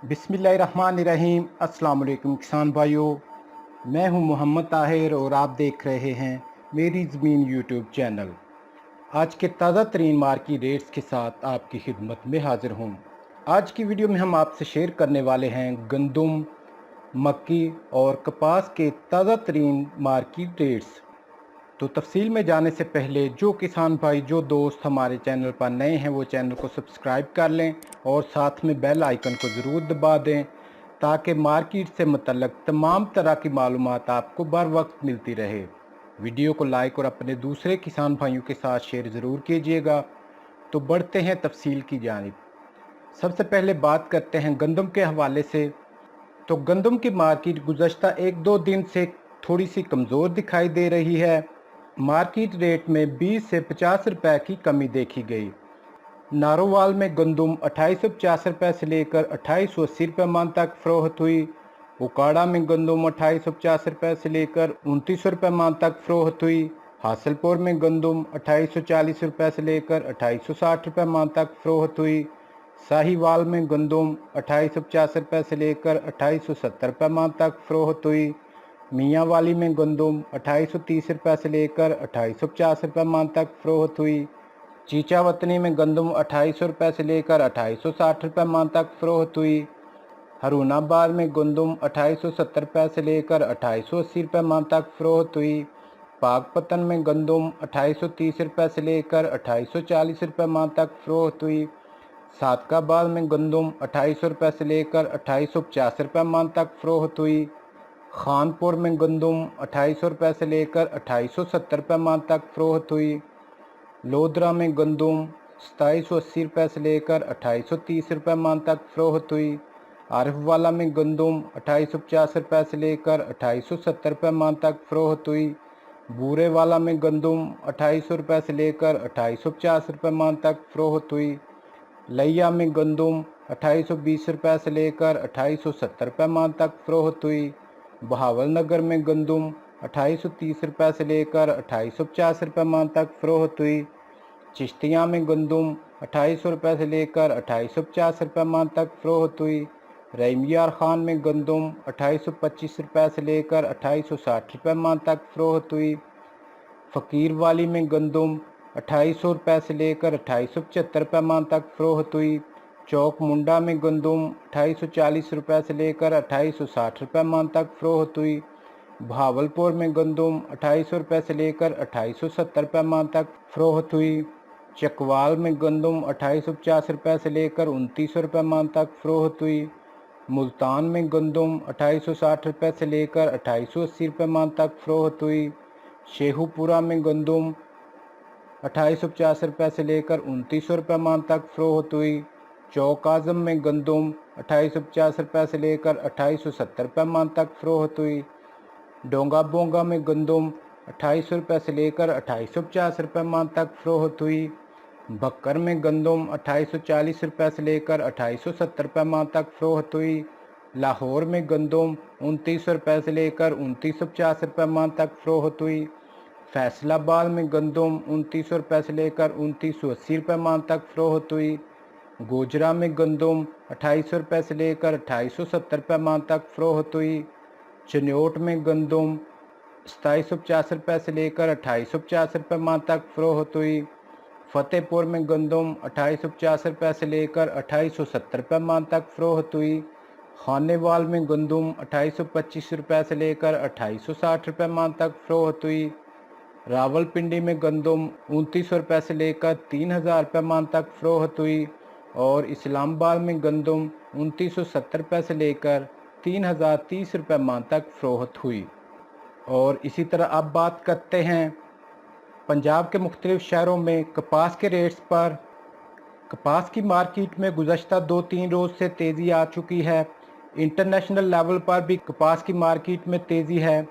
बिस्मिल्लाहिर्रहमानिर्रहीम। अस्सलाम वालेकुम किसान भाइयों, मैं हूं मोहम्मद ताहिर और आप देख रहे हैं मेरी ज़मीन यूट्यूब चैनल। आज के ताज़ा तरीन मार्केट रेट्स के साथ आपकी खिदमत में हाज़िर हूं। आज की वीडियो में हम आपसे शेयर करने वाले हैं गंदम, मक्की और कपास के ताज़ा तरीन मार्केट रेट्स। तो तफसील में जाने से पहले जो किसान भाई जो दोस्त हमारे चैनल पर नए हैं वो चैनल को सब्सक्राइब कर लें और साथ में बेल आइकन को ज़रूर दबा दें ताकि मार्केट से मुतल्लक तमाम तरह की मालूमात आपको बर वक्त मिलती रहे। वीडियो को लाइक और अपने दूसरे किसान भाइयों के साथ शेयर ज़रूर कीजिएगा। तो बढ़ते हैं तफसील की जानिब। सबसे पहले बात करते हैं गंदम के हवाले से। तो गंदम की मार्केट गुज़श्ता एक दो दिन से थोड़ी सी कमज़ोर दिखाई दे रही है। मार्केट रेट में 20 से 50 रुपए की कमी देखी गई। नारोवाल में गंदम 2850 रुपये से लेकर 2880 रुपये मन तक फ़रोख्त हुई। उकाड़ा में गंदम 2850 रुपये से लेकर 2900 रुपये मन तक फ़रोख्त हुई। हासिलपुर में गंदम 2840 रुपये से लेकर 2860 रुपये मन तक फ़रोख्त हुई। साहिवाल में गंदम 2850 रुपये से लेकर 2870 रुपये मन तक फ़रोख्त हुई। मियाँ वाली में गंदम 2830 रुपये से लेकर 2850 रुपये मन तक फ़रोख्त हुई। चीचा वतनी में गंदम 2800 रुपये से लेकर 2860 रुपये मन तक फ़रोख्त हुई। हरुनाबाद में गंदम 2870 रुपये से लेकर 2880 रुपये मन तक फ़रोख्त हुई। पाकपतन में गंदम 2830 रुपये से लेकर 2840 रुपये मन तक फ़रोख्त हुई। सादकाबाद में गंदम 2800 रुपये से लेकर 2850 रुपये मन तक फ़रोख्त हुई। खानपुर में गंदम 2800 रुपये से लेकर 2870 रुपये मन तक फ़रोख्त हुई। लोधरा में गंदम 2780 रुपये से लेकर 2830 रुपये मन तक फ़रोख्त हुई। आरिफवाला में गंदम 2850 रुपये से लेकर 2870 रुपये मन तक फ़रोख्त हुई। बूरे वाला में गंदम 2800 रुपये से लेकर 2850 रुपये मन तक फ़रोख्त हुई। लिया में गंदम 2820 रुपये से लेकर 2870 रुपये मन तक फ़रोख्त हुई। बहावल नगर में गंदम 2830 रुपये से लेकर 2850 रुपये मन तक फ़रोख्त हुई। चिश्तिया में गंदम 2800 रुपये से लेकर 2850 रुपये मन तक फ़रोख्त हुई। रहीमयार खान में गंदम 2825 रुपये से लेकर 2860 रुपये मन तक फ़रोख्त हुई। फ़कीर वाली में गंदम 2800 रुपये से लेकर 2875 रुपये मन तक फ़रोख्त हुई। चौक मुंडा में गंदम 2840 रुपये से लेकर 2860 रुपये मन तक फ़रोख्त हुई। भावलपुर में गंदम 2800 रुपये से लेकर 2870 रुपये मन तक फ़रोख्त हुई। चकवाल में गंदम 2850 रुपये से लेकर 2900 रुपये मन तक फ़रोख्त हुई। मुल्तान में गंदम 2860 रुपये से लेकर 2880 रुपये मन तक फ़रोख्त हुई। शेखुपुरा में गंदम 2850 रुपये से लेकर 2900 रुपये मन तक फ़रोख्त हुई। चौक आज़म में गंदम 2850 रुपये से लेकर 2870 रुपये मन तक फ़रोख्त हुई। डोंगा बोंगा में गंदम 2800 रुपये से लेकर 2850 रुपये मन तक फ़रोख्त हुई। बक्कर में गंदम 2840 रुपये से लेकर 2870 रुपये मन तक फ़रोख्त हुई। लाहौर में गंदम 2900 रुपये से लेकर 2950 रुपये मन तक फ़रोख्त हुई। फैसलाबाद में गंदम 2900 रुपये से लेकर 2980 रुपये मन तक फ़रोख्त हुई। गोजरा में गंदम 2800 रुपये से लेकर 2870 रुपये मन तक फ़रोख्त हुई। चन्योट में गंदम 2750 रुपये से लेकर 2850 रुपये मन तक फ़रोख्त हुई। फ़तेहपुर में गंदम 2850 रुपये से लेकर 2870 रुपये मन तक फ़रोख्त हुई। खानेवाल में गंदम 2825 रुपये से लेकर 2860 रुपये मन तक फ़रोख्त हुई। रावलपिंडी में गंदम 2900 रुपये से लेकर 3000 रुपये मन तक फ़रोख्त हुई और इस्लामाबाद में गंदम 2970 रुपये से लेकर 3030 रुपये मन तक फ़रोख्त हुई। और इसी तरह अब बात करते हैं पंजाब के मुख्तलिफ़ शहरों में कपास के रेट्स पर। कपास की मार्केट में गुज़श्ता 2-3 रोज़ से तेज़ी आ चुकी है। इंटरनेशनल लेवल पर भी कपास की मार्केट में तेज़ी है।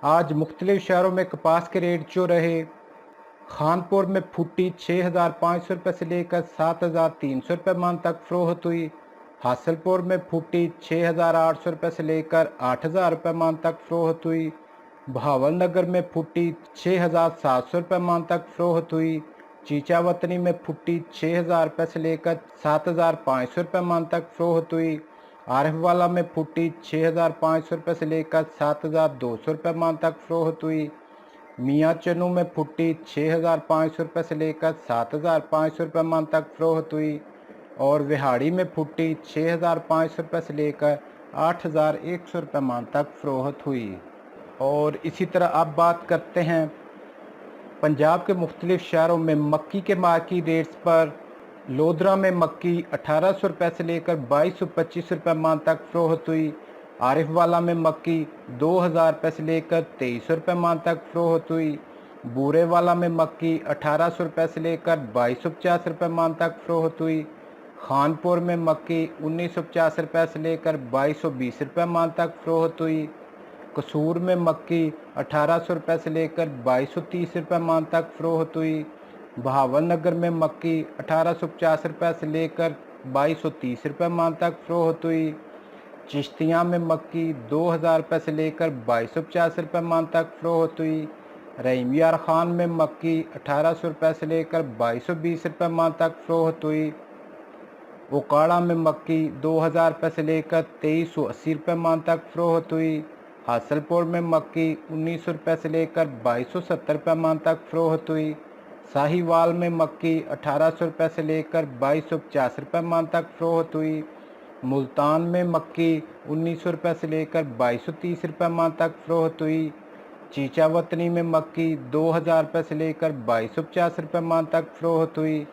आज मुख्तलिफ़ शहरों में कपास के रेट जो रहे, खानपुर में फुट्टी 6500 रुपये से लेकर 7300 रुपये मन तक फ़रोख्त हुई। हासिलपुर में फुट्टी 6800 रुपये से लेकर 8000 रुपये मन तक फ़रोख्त हुई। बहावल नगर में फुट्टी 6700 रुपये मन तक फ़रोख्त हुई। चीचा वतनी में फुट्टी 6000 रुपये से लेकर 7500 रुपये मन तक फ़रोख्त हुई। आरिफ वाला में फुट्टी 6,500 रुपये से लेकर 7,200 रुपये मान तक फ़रोख्त हुई। मियाँ चन्नू में फुट्टी 6,500 रुपये से लेकर 7,500 रुपये मान तक फ़रोख्त हुई और विहाड़ी में फुट्टी 6,500 रुपये से लेकर 8,100 रुपये मान तक फ़रोख्त हुई। और इसी तरह अब बात करते हैं पंजाब के मुख्तलिफ शहरों में मक्की के मार्केट रेट्स पर। लोधरा में मक्की 1,800 रुपये से लेकर 2,225 रुपये मान तक फ़रोख्त हुई। आरिफ वाला में मक्की 2,000 रुपये से लेकर 2,300 रुपये मान तक फ़रोख्त हुई। बूरे वाला में मक्की 1,800 रुपये से लेकर 2,250 रुपये मान तक फ़रोख्त हुई। खानपुर में मक्की 1,950 रुपये से लेकर 2,220 रुपये मान तक फ़रोख्त हुई। कसूर में मक्की 1,800 रुपये से लेकर 2,230 रुपये मान तक फ़रोख्त हुई। बहावल नगर में मक्की 1,850 रुपये से लेकर 2,230 रुपये मान तक फ़रोख्त हुई। चिश्तियाँ में मक्की 2,000 रुपये से लेकर 2,250 रुपये मान तक फ़रोख्त हुई। रहीम यार खान में मक्की 1,800 रुपये से लेकर 2,220 रुपये मान तक फ़रोख्त हुई। ओकाड़ा में मक्की 2,000 रुपये से लेकर 2,380 रुपये मान तक फ़रोख्त हुई। हासलपुर में मक्की 1,900 रुपये से लेकर 2,270 रुपये मान तक फ़रोख्त हुई। साहिवाल में मक्की 1,800 रुपये से लेकर 2,250 रुपये मान तक फ़रोख्त हुई। मुल्तान में मक्की 1,900 रुपये से लेकर 2,230 रुपये मान तक फ़रोख्त हुई। चीचा वतनी में मक्की 2,000 रुपये से लेकर 2,250 रुपये मान तक फ़रोख्त हुई।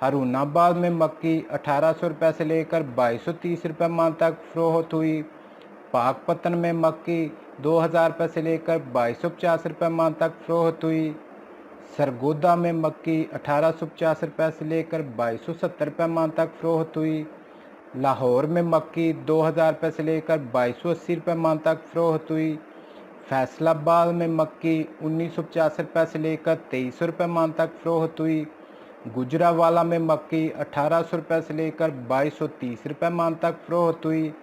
हारूनाबाद में मक्की 1,800 रुपये से लेकर 2,230 रुपये मान तक फ़रोख्त हुई। पाकपतन में मक्की 2,000 रुपये से लेकर 2,250 रुपये मान तक फ़रोख्त हुई। सरगोदा में मक्की 1,850 रुपये से लेकर 2,270 रुपये मान तक फ़रोख्त हुई। लाहौर में मक्की 2,000 रुपये से लेकर 2,280 रुपये मान तक फ़रोख्त हुई। फैसलाबाद में मक्की 1,950 रुपये से लेकर 2,300 रुपये मान तक फ़रोख्त हुई। गुजरावाला में मक्की 1,800 रुपये से लेकर 2,230 रुपये मान तक फ़रोख्त हुई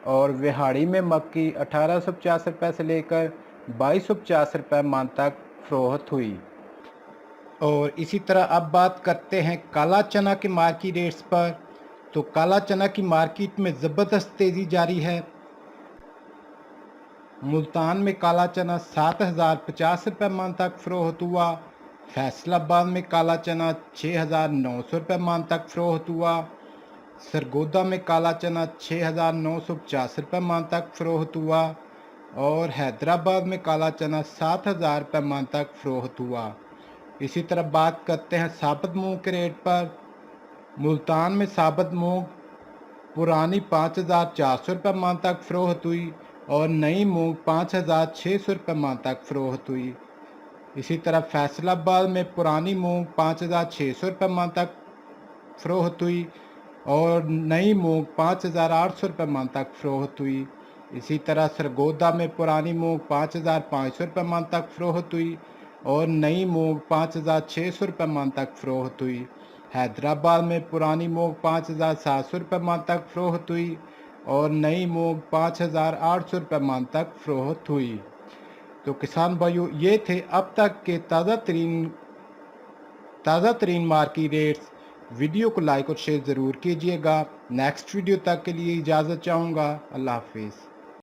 और विहाड़ी में मक्की 1,850 रुपये से लेकर 2,250 रुपये मान तक फ़रोख्त हुई। और इसी तरह अब बात करते हैं काला चना के मार्केट रेट्स पर। तो काला चना की मार्केट में ज़बरदस्त तेज़ी जारी है। मुल्तान में काला चना 7,050 रुपये मान तक फ़रोख्त हुआ। फैसलाबाद में काला चना 6,900 रुपये मान तक फ़रोख्त हुआ। सरगोदा में काला चना 6,950 रुपये मान तक फ़रोख्त हुआ और हैदराबाद में काला चना 7,000 रुपये मान तक फ़रोख्त हुआ। इसी तरह बात करते हैं साबुत मूंग के रेट पर। मुल्तान में साबुत मूंग पुरानी 5,400 रुपये मान तक फ़रोख्त हुई और नई मूंग 5,600 रुपये मान तक फ़रोख्त हुई। इसी तरह फैसलाबाद में पुरानी मूंग 5,600 रुपये मान तक फ़रोख्त हुई और नई मूंग 5,800 रुपये मान तक फ़रोख्त हुई। इसी तरह सरगोदा में पुरानी मूंग 5,500 रुपये मान तक फ़रोख्त हुई और नई मूंग 5,600 रुपये मान तक फ़रोख्त हुई। हैदराबाद में पुरानी मूंग 5,700 रुपये मान तक फ़रोख्त हुई और नई मूंग 5,800 रुपये मान तक फ़रोख्त हुई। तो किसान भाइयों, ये थे अब तक के ताज़ा तरीन मार्केट रेट्स। वीडियो को लाइक और शेयर ज़रूर कीजिएगा। नेक्स्ट वीडियो तक के लिए इजाज़त चाहूँगा। अल्लाह हाफिज़।